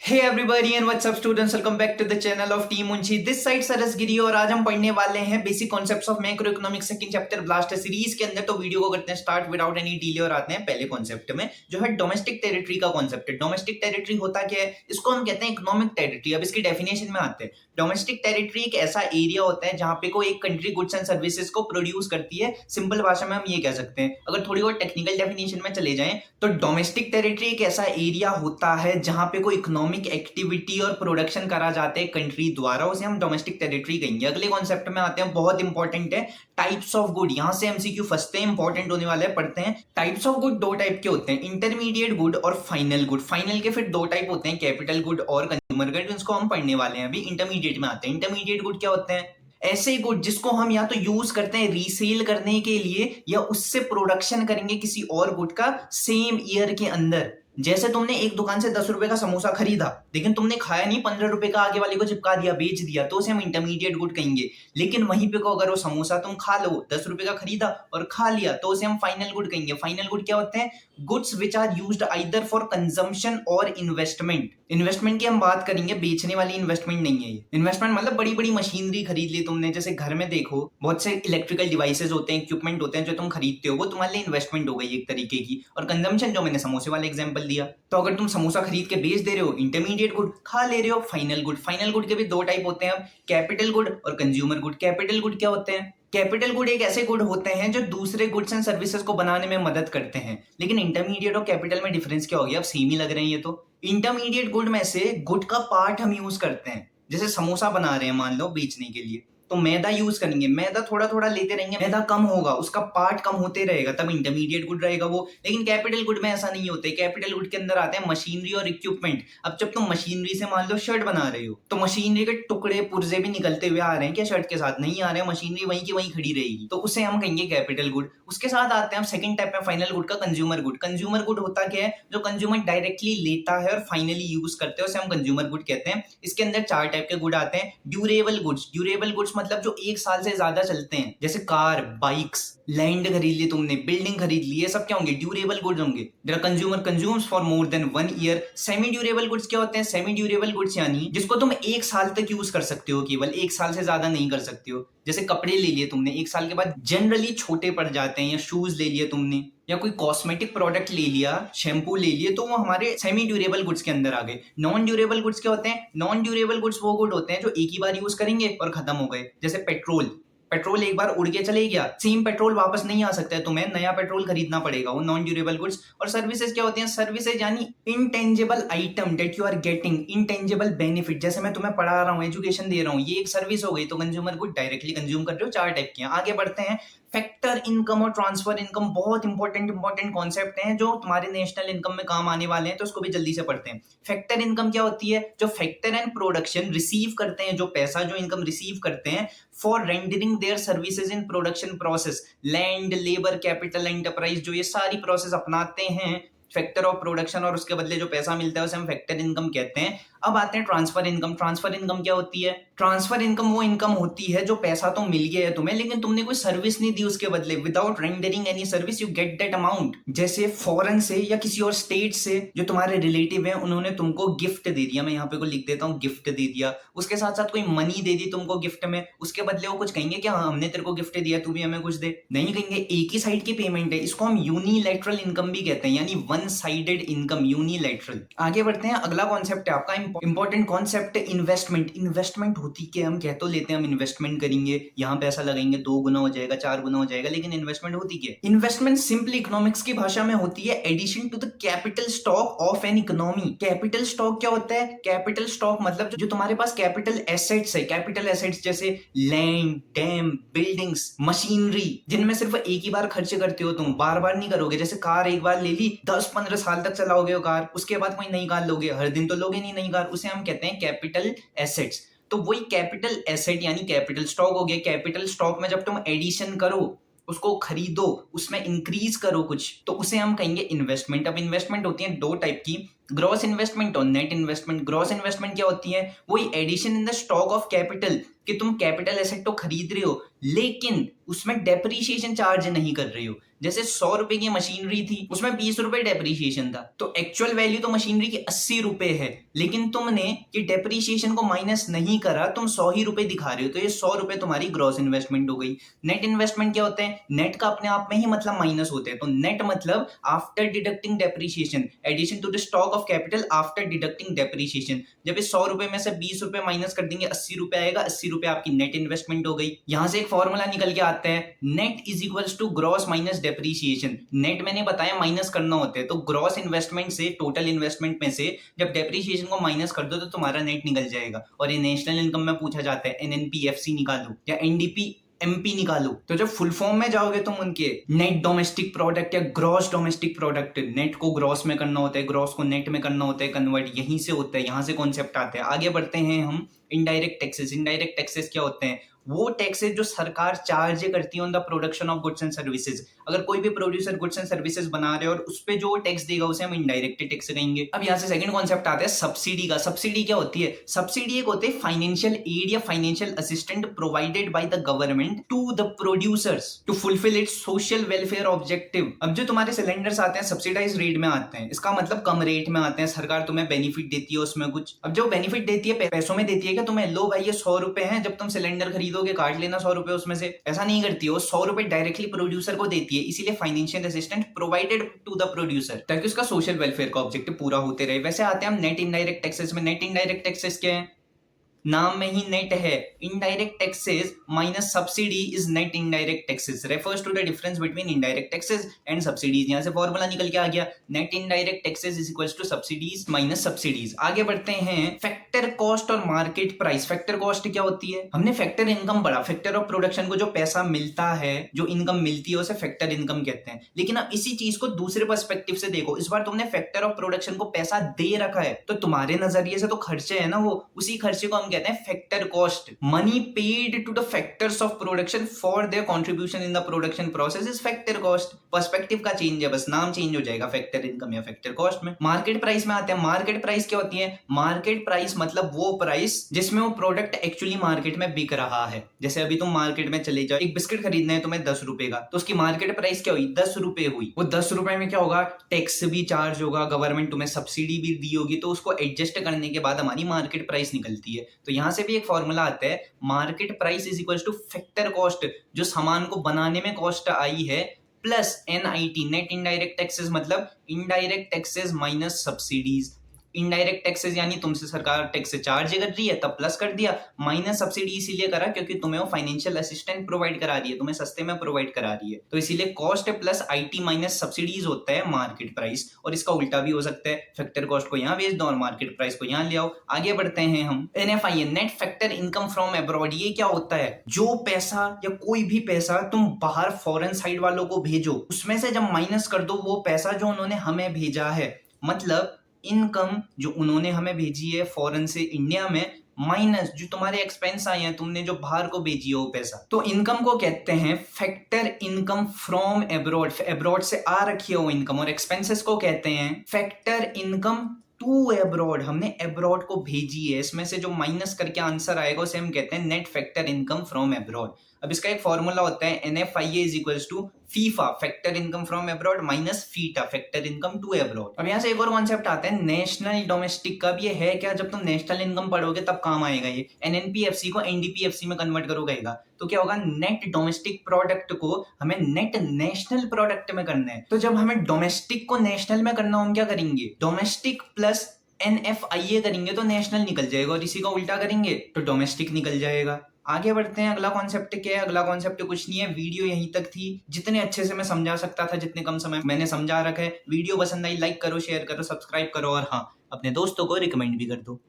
Hey everybody and what's up students, welcome back to the channel of Team Munshi. This side सरस गिरी और आज हम पढ़ने वाले हैं basic concepts of macro economics second chapter blast series के अंदर। तो वीडियो को करते हैं स्टार्ट विदाउट एनी डिले और आते हैं पहले कॉन्सेप्ट में, जो है डोमेस्टिक टेरिटरी का कॉन्सेप्ट है। डोमेस्टिक टेरिटरी होता क्या है? इसको हम कहते हैं इकोनॉमिक टेरिटरी। अब इसकी डेफिनेशन में आते हैं। डोमेस्टिक टेरिटरी एक ऐसा एरिया होता है जहां पे कोई एक कंट्री गुड्स एंड सर्विसेज को प्रोड्यूस करती है। सिंपल भाषा में हम ये कह सकते हैं। अगर थोड़ी और टेक्निकल डेफिनेशन में चले जाएं तो डोमेस्टिक टेरिटरी एक ऐसा एरिया होता है जहां पे कोई इकोनॉमिक एक्टिविटी और प्रोडक्शन करा जाते हैं कंट्री द्वारा, उसे हम डोमेस्टिक टेरिटरी कहेंगे। अगले कॉन्सेप्ट में आते हैं, बहुत इंपॉर्टेंट है, टाइप्स ऑफ गुड। यहां से एमसीक्यू फंसते हैं, इंपॉर्टेंट होने वाले हैं, पढ़ते हैं। टाइप्स ऑफ गुड दो टाइप के होते हैं, इंटरमीडिएट गुड और फाइनल गुड। फाइनल के फिर दो टाइप होते हैं, कैपिटल गुड और कंज्यूमर गुड। इसको हम पढ़ने वाले हैं अभी। इंटरमीडिएट में आते हैं। इंटरमीडिएट गुड क्या होते हैं? ऐसे गुड जिसको हम या तो यूज करते हैं रीसेल करने के लिए या उससे प्रोडक्शन करेंगे किसी और गुड का सेम ईयर के अंदर। जैसे तुमने एक दुकान से 10 रुपए का समोसा खरीदा, लेकिन तुमने खाया नहीं, 15 रुपए का आगे वाले को चिपका दिया, बेच दिया, तो उसे हम इंटरमीडिएट गुड कहेंगे। लेकिन वहीं पे को अगर वो समोसा तुम खा लो, 10 रुपए का खरीदा और खा लिया, तो उसे हम फाइनल गुड कहेंगे। फाइनल गुड क्या होते हैं? Goods which are used either for consumption और इन्वेस्टमेंट। इन्वेस्टमेंट की हम बात करेंगे, बेचने वाली इन्वेस्टमेंट नहीं है ये। इन्वेस्टमेंट मतलब बड़ी बड़ी मशीनरी खरीद ली तुमने। जैसे घर में देखो, बहुत से इलेक्ट्रिकल डिवाइसेज होते हैं, इक्विपमेंट होते हैं जो तुम खरीदते हो, वो तुम्हारे लिए इन्वेस्टमेंट हो गई एक तरीके की। और कंजम्पशन, जो मैंने समोसे वाले एग्जांपल दिया, तो अगर तुम समोसा खरीद के बेच दे रहे हो, इंटरमीडिएट गुड। खा ले रहे हो, फाइनल गुड। फाइनल गुड के भी दो टाइप होते हैं, कैपिटल गुड और कंज्यूमर गुड। कैपिटल गुड क्या होते हैं? कैपिटल गुड एक ऐसे गुड होते हैं जो दूसरे गुड्स एंड सर्विसेज को बनाने में मदद करते हैं। लेकिन इंटरमीडिएट और कैपिटल में डिफरेंस क्या हो गया? अब सेम ही लग रहे हैं ये तो। इंटरमीडिएट गुड में से गुड का पार्ट हम यूज करते हैं। जैसे समोसा बना रहे हैं मान लो बेचने के लिए, तो मैदा यूज करेंगे। मैदा थोड़ा थोड़ा लेते रहेंगे, मैदा कम होगा, उसका पार्ट कम होते रहेगा, तब इंटरमीडिएट गुड रहेगा वो। लेकिन कैपिटल गुड में ऐसा नहीं होता है। कैपिटल गुड के अंदर आते हैं मशीनरी और इक्विपमेंट। अब जब तुम मशीनरी से मान लो शर्ट बना रहे हो, तो मशीनरी के टुकड़े पुर्जे भी निकलते हुए आ रहे हैं क्या शर्ट के साथ? नहीं आ रहे हैं, मशीनरी वहीं की वहीं खड़ी रहेगी, तो उसे हम कहेंगे कैपिटल गुड। उसके साथ आते हैं सेकंड टाइप में फाइनल गुड का, कंज्यूमर गुड। कंज्यूमर गुड होता क्या है? जो कंज्यूमर डायरेक्टली लेता है और फाइनली यूज करते हैं, उसे हम कंज्यूमर गुड कहते हैं। इसके अंदर चार टाइप के गुड आते हैं। Durable goods. ड्यूरेबल गुड्स मतलब जो एक साल से ज्यादा चलते हैं, जैसे कार, बाइक्स, लैंड खरीद ली तुमने, बिल्डिंग खरीद ली, ये सब क्या होंगे? ड्यूरेबल गुड्स होंगे। The consumer consumes for more than 1 year. Semi durable goods क्या होते हैं? सेमी ड्यूरेबल गुड्स यानी जिसको तुम एक साल तक यूज कर सकते हो, केवल एक साल से ज्यादा नहीं कर सकते हो। जैसे कपड़े ले लिए तुमने, एक साल के बाद जनरली छोटे पड़ जाते हैं, या शूज ले लिए तुमने, या कोई कॉस्मेटिक प्रोडक्ट ले लिया, शैम्पू ले लिए, तो वो हमारे सेमी ड्यूरेबल गुड्स के अंदर आ गए। नॉन ड्यूरेबल गुड्स क्या होते हैं? नॉन ड्यूरेबल गुड्स वो गुड होते हैं जो एक ही बार यूज करेंगे और खत्म हो गए। जैसे पेट्रोल। पेट्रोल एक बार उड़ के चले गया, सेम पेट्रोल वापस नहीं आ सकता है, तुम्हें नया पेट्रोल खरीदना पड़ेगा, वो नॉन ड्यूरेबल गुड्स। और सर्विसेज क्या होती हैं? सर्विसेज यानी intangible item that you are getting, intangible benefit. जैसे मैं तुम्हें पढ़ा रहा हूँ, एजुकेशन दे रहा हूँ, ये एक सर्विस हो गई, तो कंज्यूमर गुड डायरेक्टली कंज्यूम कर रहे हो। चार टाइप के हैं। आगे बढ़ते हैं। फैक्टर इनकम और ट्रांसफर इनकम बहुत इंपॉर्टेंट कॉन्सेप्ट हैं जो तुम्हारे नेशनल इनकम में काम आने वाले हैं, तो उसको भी जल्दी से पढ़ते हैं। फैक्टर इनकम क्या होती है? जो फैक्टर एंड प्रोडक्शन रिसीव करते हैं, जो पैसा जो इनकम रिसीव करते हैं for rendering their services in production process, land, labour, capital, enterprise, जो ये सारी प्रोसेस अपनाते हैं फैक्टर ऑफ प्रोडक्शन, और उसके बदले जो पैसा मिलता है उसे हम फैक्टर इनकम कहते हैं। अब आते हैं ट्रांसफर इनकम। ट्रांसफर इनकम क्या होती है? ट्रांसफर इनकम वो इनकम होती है जो पैसा तो मिल गया है तुम्हें, लेकिन तुमने कोई सर्विस नहीं दी उसके बदले। Without rendering any service you get that amount. जैसे फॉरेन से या किसी और स्टेट से जो तुम्हारे रिलेटिव है, उन्होंने तुमको गिफ्ट दे दिया, मैं यहाँ पे को लिख देता हूँ, गिफ्ट दे दिया। उसके साथ साथ कोई मनी दे दी तुमको गिफ्ट में, उसके बदले वो कुछ कहेंगे क्या? हाँ, हमने तेरे को गिफ्ट दिया, तू भी हमें कुछ दे। नहीं कहेंगे, एक ही साइड की पेमेंट है। इसको हम यूनिलैटरल इनकम भी कहते हैं, यानी वन साइडेड इनकम, यूनिलैटरल। आगे बढ़ते हैं। अगला कॉन्सेप्ट है आपका इंपॉर्टेंट कॉन्सेप्ट, इन्वेस्टमेंट। इन्वेस्टमेंट होती क्या? हम कह तो लेते हैं हम इन्वेस्टमेंट करेंगे, यहाँ पैसा लगाएंगे, 2 गुना हो जाएगा, 4 गुना हो जाएगा, लेकिन इन्वेस्टमेंट होती क्या? इन्वेस्टमेंट सिंपली इकोनॉमिक्स की भाषा में होती है addition to the capital stock of an economy. Capital stock क्या होता है? कैपिटल स्टॉक मतलब जो तुम्हारे पास कैपिटल एसेट्स है, कैपिटल एसेट्स जैसे लैंड, डैम, बिल्डिंग्स, मशीनरी, जिनमें सिर्फ एक ही बार खर्च करते हो तुम, बार बार नहीं करोगे। जैसे कार एक बार ले ली, 10-15 साल तक चलाओगे वो कार, उसके बाद कोई नई कार लोगे, हर दिन तो लोगे नहीं नई कार, उसे हम कहते हैं कैपिटल एसेट्स। तो वही कैपिटल एसेट यानी कैपिटल स्टॉक हो गया। कैपिटल स्टॉक में जब तुम एडिशन करो, उसको खरीदो, उसमें इंक्रीज करो कुछ, तो उसे हम कहेंगे इन्वेस्टमेंट। अब इन्वेस्टमेंट होती है दो टाइप की, ग्रॉस इन्वेस्टमेंट और नेट इन्वेस्टमेंट। ग्रॉस इन्वेस्टमेंट क्या होती है? वही addition in the stock of capital, कि तुम कैपिटल एसेट तो खरीद रहे हो लेकिन उसमें डेप्रीशिएशन चार्ज नहीं कर रहे हो। जैसे 100 रुपए की मशीनरी थी, उसमें 20 रुपए डेप्रीशिएशन था, तो एक्चुअल वैल्यू तो मशीनरी की 80 रुपए है, लेकिन तुमने ये डेप्रीशिएशन को माइनस नहीं करा, तुम 100 ही रुपए दिखा रहे हो, तो ये 100 रुपए तुम्हारी ग्रॉस इन्वेस्टमेंट हो गई। नेट इन्वेस्टमेंट क्या होते हैं? नेट का अपने आप में ही मतलब माइनस होते हैं, तो नेट मतलब after deducting depreciation, addition to the stock of capital after deducting depreciation. जब इस 100 रुपए में से 20 रुपए माइनस कर देंगे, 80 रुपए आएगा, 80 रुपए आपकी नेट इन्वेस्टमेंट हो गई। यहां से एक फॉर्मूला निकल के आता है, net is equals to gross minus depreciation. Net मैंने बताया माइनस करना होता है, तो ग्रॉस इन्वेस्टमेंट से, टोटल इन्वेस्टमेंट में से जब डेप्रीशिएशन को माइनस कर दो तो तुम्हारा नेट निकल जाएगा। और ये नेशनल इनकम में पूछा जाता है, एनएनपीएफसी निकालो या एनडीपी एमपी निकालो, तो जब फुल फॉर्म में जाओगे तुम उनके, नेट डोमेस्टिक प्रोडक्ट या ग्रॉस डोमेस्टिक प्रोडक्ट, नेट को ग्रॉस में करना होता है, ग्रॉस को नेट में करना होता है कन्वर्ट, यहीं से होता है, यहां से कॉन्सेप्ट आता है। आगे बढ़ते हैं हम, इनडायरेक्ट टैक्सेस। इनडायरेक्ट टैक्सेस क्या होते हैं? वो टैक्सेस जो सरकार चार्ज करती है on the production of goods and services. अगर कोई भी प्रोड्यूसर गुड्स एंड सर्विसेज बना रहे हैं और उस पे जो टैक्स देगा उसे हम इनडायरेक्ट टैक्स कहेंगे। अब यहाँ से सेकंड कॉन्सेप्ट आता है सब्सिडी का। सब्सिडी क्या होती है? सब्सिडी एक होती है फाइनेंशियल एड या financial assistant provided by the government to the producers to fulfil its social welfare objective. अब जो तुम्हारे सिलेंडर्स आते हैं सब्सिडाइज रेट में आते हैं, इसका मतलब कम रेट में आते हैं, सरकार तुम्हें बेनिफिट देती है उसमें कुछ। अब जो बेनिफिट देती है पैसों में देती है क्या तुम्हें? लो भाई ये 100 रुपए है, जब तुम सिलेंडर खरीदोगे काट लेना 100 रुपए उसमें से, ऐसा नहीं करती हो। 100 रुपए डायरेक्टली प्रोड्यूसर को देती है, इसीलिए financial assistant provided to the producer, ताकि उसका सोशल वेलफेयर का ऑब्जेक्टिव पूरा होते रहे। वैसे आते हैं हम नेट इनडायरेक्ट टैक्सेस में। नेट इनडायरेक्ट टैक्सेस क्या है? नाम में ही नेट है। Indirect taxes minus subsidy is net indirect taxes, refers to the difference between indirect taxes and subsidies. यहां से फॉर्मूला निकल के आ गया, net indirect taxes is equals to subsidies minus subsidies. आगे बढ़ते हैं, फैक्टर कॉस्ट और मार्केट प्राइस। फैक्टर कॉस्ट क्या होती है? हमने फैक्टर इनकम पढ़ा, फैक्टर ऑफ प्रोडक्शन को जो पैसा मिलता है, जो इनकम मिलती है उसे फैक्टर इनकम कहते हैं। लेकिन अब इसी चीज को दूसरे पर्सपेक्टिव से देखो, इस बार तुमने फैक्टर ऑफ प्रोडक्शन को पैसा दे रखा है, तो तुम्हारे नजरिए से तो खर्चे है ना, वो उसी खर्चे को हम कहते हैं factor cost. Money paid to the factors of production for their contribution in the production process is factor cost. Perspective का चेंज है, बस नाम चेंज हो जाएगा फैक्टर इनकम या फैक्टर कॉस्ट में। मार्केट प्राइस में आते हैं। मार्केट प्राइस क्या होती है? मार्केट प्राइस मतलब वो प्राइस जिसमें वो प्रोडक्ट एक्चुअली मार्केट में बिक रहा है। जैसे अभी तुम मार्केट में चले जाओ, एक बिस्किट खरीदना है तुम्हें 10 रुपए का, तो उसकी मार्केट प्राइस क्या हुई? 10 रुपए हुई। वो 10 रुपए में क्या होगा? टैक्स भी चार्ज होगा, गवर्नमेंट तुम्हें सब्सिडी भी दी होगी, तो उसको एडजस्ट करने के बाद हमारी मार्केट प्राइस निकलती है। तो यहां से भी एक फॉर्मूला आता है, market price is equal to factor cost, जो सामान को बनाने में कॉस्ट आई है, plus NIT, net indirect taxes, मतलब indirect taxes minus subsidies. Indirect taxes यानी तुमसे सरकार टैक्स चार्ज कर रही है तब प्लस कर दिया, माइनस सब्सिडी इसीलिए करा क्योंकि तुम्हें वो फाइनेंशियल असिस्टेंट प्रोवाइड करा रही है, तुम्हें सस्ते में प्रोवाइड करा रही है, तो इसीलिए cost plus IT minus subsidies होता है मार्केट प्राइस। और इसका उल्टा भी हो सकता है, फैक्टर कॉस्ट को यहाँ भेज दो और मार्केट प्राइस को यहाँ ले आओ। आगे बढ़ते हैं हम, NFI, net factor income from abroad. ये क्या होता है? जो पैसा या कोई भी पैसा तुम बाहर फॉरेन साइड वालों को भेजो, उसमें से जब माइनस कर दो वो पैसा जो उन्होंने हमें भेजा है, मतलब इनकम जो उन्होंने हमें भेजी है फॉरेन से इंडिया में, माइनस जो तुम्हारे एक्सपेंस आए हैं, तुमने जो बाहर को भेजी है वो पैसा, तो इनकम को कहते हैं factor income from abroad. Abroad से आ रखी है वो इनकम। और एक्सपेंसेस को कहते हैं फैक्टर इनकम टू अब्रॉड, हमने अब्रॉड को भेजी है, इसमें से जो माइनस करके आंसर आएगा उसे हम कहते हैं net factor income from abroad. अब इसका एक फॉर्मूला होता है, NFIA is equals to FIFA, factor income from abroad, minus FITA, factor income to abroad. अब यहाँ से एक और कॉन्सेप्ट आता है नेशनल डोमेस्टिक का। ये है क्या? जब तुम नेशनल इनकम पढ़ोगे तब काम आएगा ये। NNPFC को NDPFC में कन्वर्ट करोगे तो क्या होगा? नेट डोमेस्टिक प्रोडक्ट को हमें नेट नेशनल प्रोडक्ट में करना है। तो जब हमें डोमेस्टिक को नेशनल में करना हो, हम क्या करेंगे? डोमेस्टिक प्लस NFIA करेंगे तो नेशनल निकल जाएगा, और इसी का उल्टा करेंगे तो डोमेस्टिक निकल जाएगा। आगे बढ़ते हैं, अगला कॉन्सेप्ट क्या है? अगला कॉन्सेप्ट कुछ नहीं है, वीडियो यहीं तक थी। जितने अच्छे से मैं समझा सकता था, जितने कम समय मैंने समझा रखा है। वीडियो पसंद आई लाइक करो, शेयर करो, सब्सक्राइब करो, और हाँ, अपने दोस्तों को रिकमेंड भी कर दो।